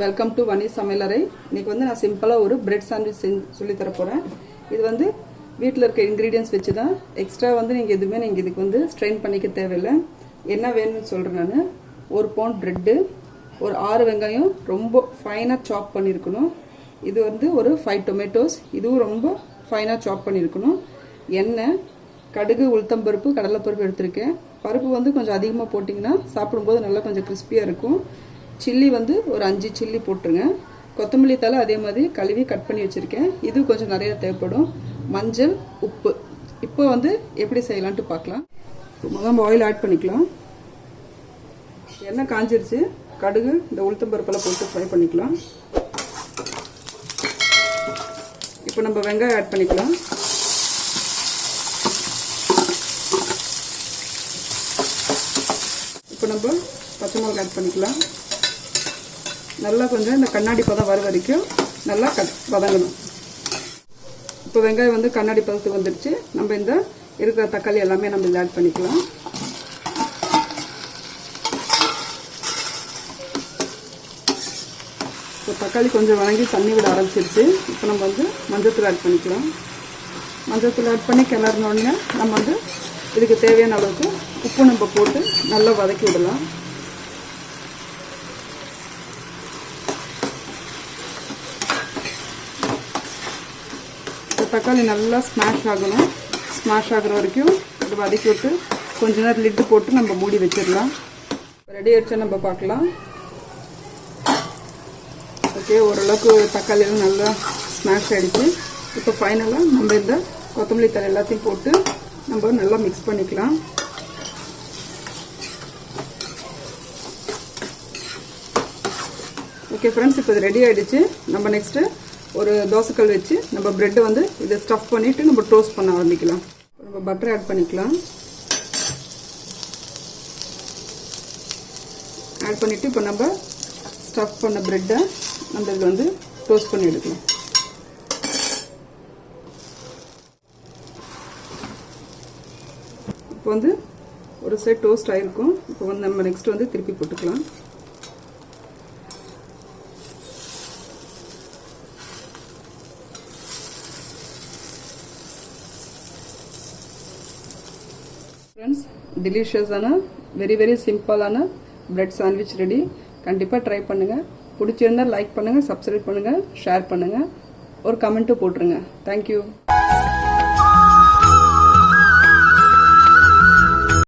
Welcome to வனி சமையலறை. இன்னைக்கு வந்து நான் சிம்பிளாக ஒரு பிரெட் சாண்ட்விச் சொல்லி தர போகிறேன். இது வந்து வீட்டில் இருக்க இன்க்ரீடியன்ஸ் வச்சு தான். எக்ஸ்ட்ரா வந்து நீங்கள் எதுவுமே இதுக்கு வந்து ஸ்ட்ரெயின் பண்ணிக்க தேவையில்லை. என்ன வேணும்னு சொல்கிறேன் நான். 1 பவுண்ட் ப்ரெட்டு, ஒரு 6 வெங்காயம் ரொம்ப ஃபைனாக சாப் பண்ணியிருக்கணும். இது வந்து ஒரு 5 டொமேட்டோஸ், இதுவும் ரொம்ப ஃபைனாக சாப் பண்ணியிருக்கணும். எண்ணெய், கடுகு, உளுத்தம்பருப்பு, கடலைப்பருப்பு எடுத்திருக்கேன். பருப்பு வந்து கொஞ்சம் அதிகமாக போட்டிங்கன்னா சாப்பிடும்போது நல்லா கொஞ்சம் கிறிஸ்பியாக இருக்கும். சில்லி வந்து ஒரு 5 சில்லி போட்டுருங்க. கொத்தமல்லி தழை அதே மாதிரி கழுவி கட் பண்ணி வச்சுருக்கேன். இது கொஞ்சம் நிறையா தேவைப்படும். மஞ்சள், உப்பு. இப்போ வந்து எப்படி செய்யலான்ட்டு பார்க்கலாம். முதல்ல ஆயில் ஆட் பண்ணிக்கலாம். எண்ணெய் காஞ்சிருச்சு. கடுகு, இந்த உளுத்தம்பருப்பெல்லாம் போட்டு ஃப்ரை பண்ணிக்கலாம். இப்போ நம்ம வெங்காயம் ஆட் பண்ணிக்கலாம். இப்போ நம்ம பச்சை மிளகாய் ஆட் பண்ணிக்கலாம். நல்லா கொஞ்சம் இந்த கண்ணாடி பதம் வர வரைக்கும் நல்லா வதங்கணும். இப்போ வெங்காயம் வந்து கண்ணாடி பதத்துக்கு வந்துடுச்சு. நம்ம இந்த இருக்கிற தக்காளி எல்லாமே நம்ம இதில் ஆட் பண்ணிக்கலாம். இப்போ தக்காளி கொஞ்சம் வதங்கி தண்ணி விட ஆரம்பிச்சிருச்சு. இப்போ நம்ம வந்து மஞ்சத்தூள் ஆட் பண்ணிக்கலாம். மஞ்சத்தூள் ஆட் பண்ணி கிளறினோடனே நம்ம வந்து இதுக்கு தேவையான அளவுக்கு உப்பு நம்ம போட்டு நல்லா வதக்கி விடலாம். தக்காளி நல்லா ஸ்மாஷ் ஆகணும். ஸ்மாஷ் ஆகிற வரைக்கும் இதை வதக்கி விட்டு கொஞ்ச நேரம் லிட்டு போட்டு நம்ம மூடி வச்சிடலாம். ரெடி ஆயிடுச்சா நம்ம பார்க்கலாம். ஓகே, ஓரளவுக்கு தக்காளியெல்லாம் நல்லா ஸ்மாஷ் ஆகிடுச்சு. இப்போ ஃபைனலாக நம்ம இந்த கொத்தமல்லி தழை எல்லாத்தையும் போட்டு நம்ம நல்லா மிக்ஸ் பண்ணிக்கலாம். ஓகே ஃப்ரெண்ட்ஸ், இப்போ இது ரெடி ஆகிடுச்சு. நம்ம நெக்ஸ்ட்டு ஒரு தோசைக்கல் வச்சு நம்ம ப்ரெட்டை வந்து இதை ஸ்டஃப் பண்ணிவிட்டு நம்ம டோஸ்ட் பண்ண ஆரம்பிக்கலாம். நம்ம பட்டர் ஆட் பண்ணிக்கலாம். ஆட் பண்ணிவிட்டு இப்போ நம்ம ஸ்டஃப் பண்ண ப்ரெட்டை நம்ம இதில் வந்து டோஸ்ட் பண்ணி எடுக்கலாம். இப்போ வந்து ஒரு சைட் டோஸ்ட் ஆகிருக்கும். இப்போ வந்து நம்ம நெக்ஸ்ட் வந்து திருப்பி போட்டுக்கலாம். ஃப்ரெண்ட்ஸ், டெலிஷியஸான வெரி சிம்பிளான பிரெட் சாண்ட்விச் ரெடி. கண்டிப்பாக ட்ரை பண்ணுங்கள். பிடிச்சிருந்தால் லைக் பண்ணுங்கள், சப்ஸ்கிரைப் பண்ணுங்கள், ஷேர் பண்ணுங்கள், ஒரு கமெண்ட்டும் போட்டுருங்க. தேங்க்யூ.